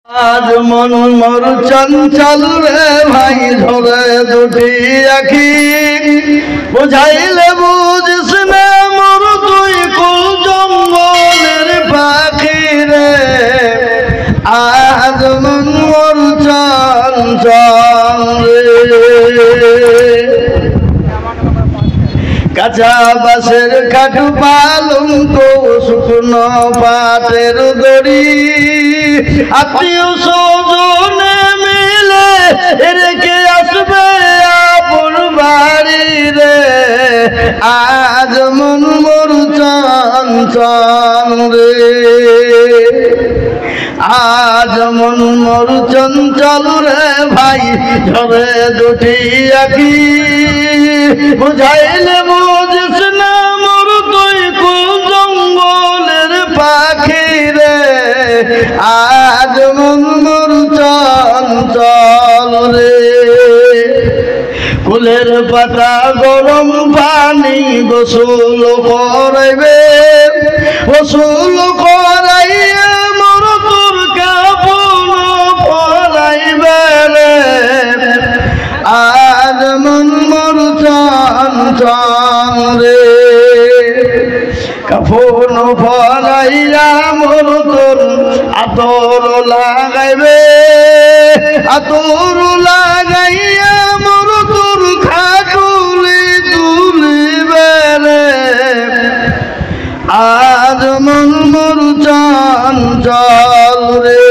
আজ মন মোর চঞ্চল রে ভাই ধরে দুটি আখি বুঝাইলে বুঝিস না মোর তুই কুল জঙ্গলের পাখি রে। আজ মন মোর চঞ্চল রে কাঁচা বাঁশের খাটু পালঙ্ক শুকনো পাটের দড়ি আত্মীয় স্বজনে মিলে রেখে আসবে আপন বাড়ি রে। আজ মন মোর চঞ্চল রে আজ মন মোর চঞ্চল রে ভাই ঝরে দুটি আখি বুঝাইলে বুঝিস না মোর তুই কুল জঙ্গলের পাখি রে। আজ মন মোর চঞ্চল রে কুলের পাতা গরম পানি গোসল করাইবে গোসল করাইয়া মোর তোর কাপড় পরাইবে রে। আজ মন মোর চঞ্চল রে কাপড় পরাইয়া মোর তোর আতর লাগাইবে আতর লাগাইয়া মোর তোর খাটুলি তুলিবে রে। আজ মন মোর চঞ্চল রে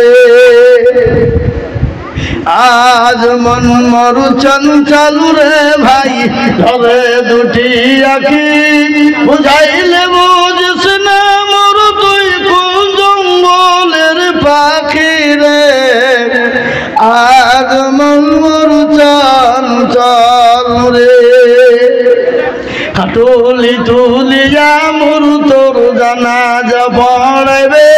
আজ মন মোর চঞ্চল রে ভাই ধরে দুটি আখি বুঝাইলে বুঝিস না মোর তুই কুল জঙ্গলের পাখি রে। আজ মন মোর চঞ্চল রে খাটুলি তুলিয়া মোর তোর জানাজা পড়াইবে